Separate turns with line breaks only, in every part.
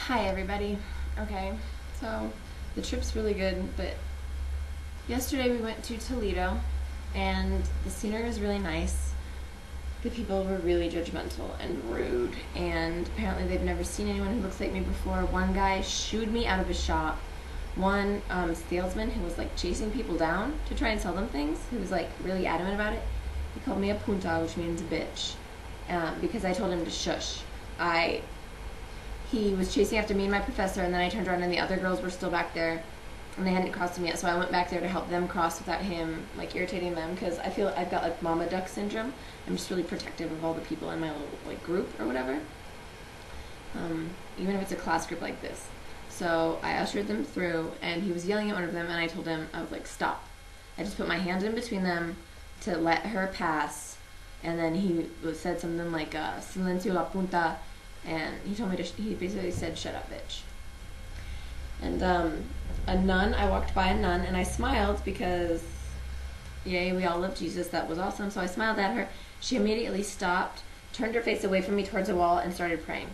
Hi everybody. Okay, so the trip's really good, but yesterday we went to Toledo and the scenery was really nice. The people were really judgmental and rude, and apparently they've never seen anyone who looks like me before. One guy shooed me out of his shop. One salesman who was like chasing people down to try and sell them things, who was like really adamant about it, he called me a punta, which means bitch, because I told him to shush. He was chasing after me and my professor, and then I turned around and the other girls were still back there and they hadn't crossed him yet, so I went back there to help them cross without him like irritating them, because I feel I've got like mama duck syndrome. I'm just really protective of all the people in my little like group or whatever, even if it's a class group like this. So I ushered them through and he was yelling at one of them, and I told him, I was like, stop. I just put my hand in between them to let her pass, and then he said something like silencio la punta, and he told me he basically said, shut up, bitch. And a nun, I walked by a nun and I smiled because, yay, we all love Jesus, that was awesome. So I smiled at her. She immediately stopped, turned her face away from me towards a wall, and started praying.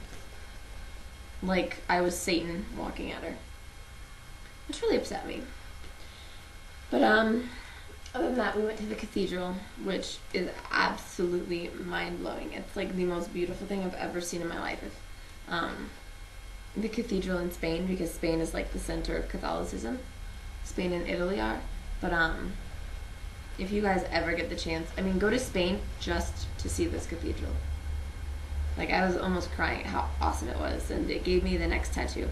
Like I was Satan walking at her. Which really upset me. But other than that, we went to the cathedral, which is absolutely mind-blowing. It's like the most beautiful thing I've ever seen in my life. The cathedral in Spain, because Spain is like the center of Catholicism. Spain and Italy are. But if you guys ever get the chance, I mean, go to Spain just to see this cathedral. Like, I was almost crying at how awesome it was, and it gave me the next tattoo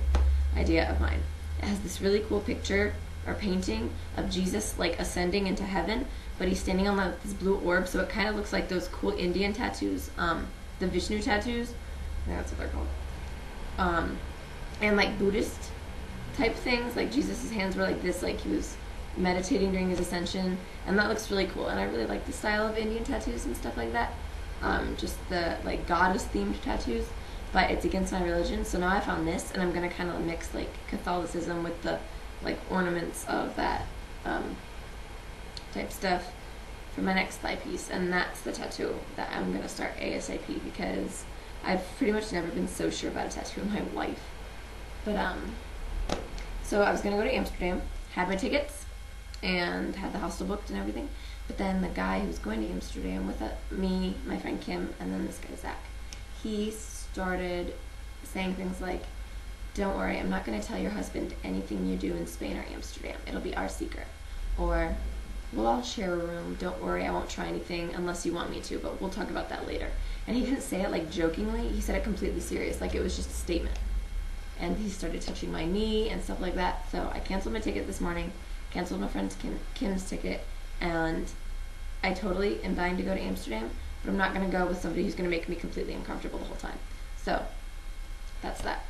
idea of mine. It has this really cool picture or painting of Jesus like ascending into heaven, but he's standing on like this blue orb, so it kind of looks like those cool Indian tattoos, the Vishnu tattoos. I think that's what they're called. And like Buddhist type things, like Jesus' hands were like this, like he was meditating during his ascension, and that looks really cool. And I really like the style of Indian tattoos and stuff like that. Just the like goddess themed tattoos, but it's against my religion. So now I found this, and I'm gonna kind of mix like Catholicism with the like ornaments of that type stuff for my next thigh piece, and that's the tattoo that I'm gonna start ASAP, because I've pretty much never been so sure about a tattoo in my life. But so I was gonna go to Amsterdam, had my tickets, and had the hostel booked and everything. But then the guy who was going to Amsterdam with me, my friend Kim, and then this guy Zach, he started saying things like, don't worry, I'm not going to tell your husband anything you do in Spain or Amsterdam. It'll be our secret. Or, we'll all share a room. Don't worry, I won't try anything unless you want me to, but we'll talk about that later. And he didn't say it like jokingly. He said it completely serious, like it was just a statement. And he started touching my knee and stuff like that. So I canceled my ticket this morning, canceled my friend Kim's ticket, and I totally am dying to go to Amsterdam, but I'm not going to go with somebody who's going to make me completely uncomfortable the whole time. So that's that.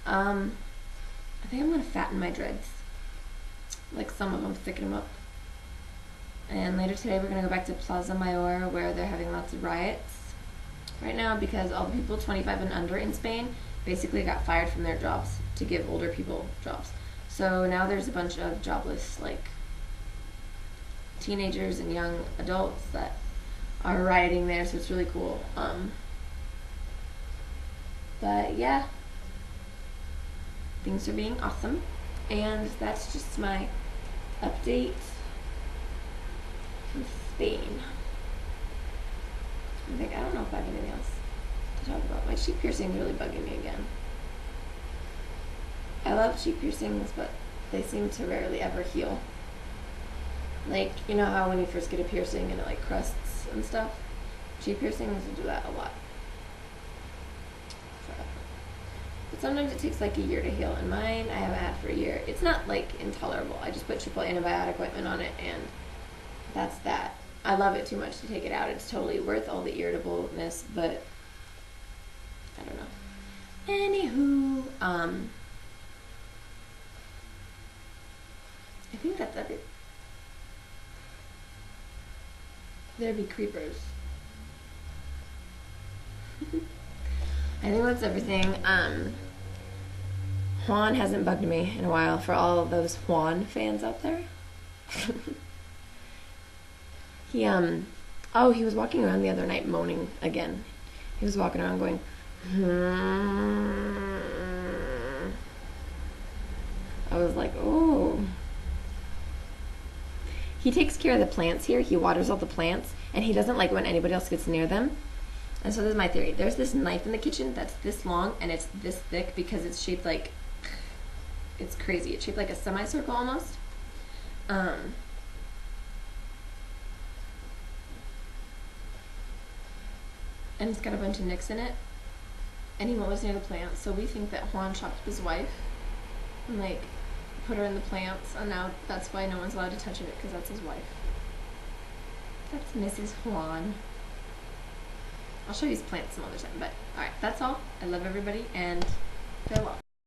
I think I'm going to fatten my dreads. Like some of them, thicken them up. And later today we're going to go back to Plaza Mayor, where they're having lots of riots right now, because all the people 25 and under in Spain basically got fired from their jobs to give older people jobs. So now there's a bunch of jobless, like, teenagers and young adults that are rioting there, so it's really cool. But yeah, things are being awesome, and that's just my update from Spain. I don't know if I have anything else to talk about. My cheek piercing is really bugging me again. I love cheek piercings, but they seem to rarely ever heal. Like, you know how when you first get a piercing and it like crusts and stuff? Cheek piercings do that a lot. But sometimes it takes like a year to heal, and mine I haven't had for a year. It's not like intolerable. I just put triple antibiotic ointment on it, and that's that. I love it too much to take it out. It's totally worth all the irritableness, but I don't know. Anywho, I think that's it. There be creepers. I think that's everything. Juan hasn't bugged me in a while, for all of those Juan fans out there. He he was walking around the other night moaning again. He was walking around going, he takes care of the plants here. He waters all the plants, and he doesn't like when anybody else gets near them. And so this is my theory. There's this knife in the kitchen that's this long and it's this thick because it's shaped like, it's crazy. It's shaped like a semicircle almost. And it's got a bunch of nicks in it. And he mows near the plants. So we think that Juan chopped up his wife and like put her in the plants. And now that's why no one's allowed to touch it, because that's his wife. That's Mrs. Juan. I'll show you his plants some other time, but alright, that's all. I love everybody, and farewell.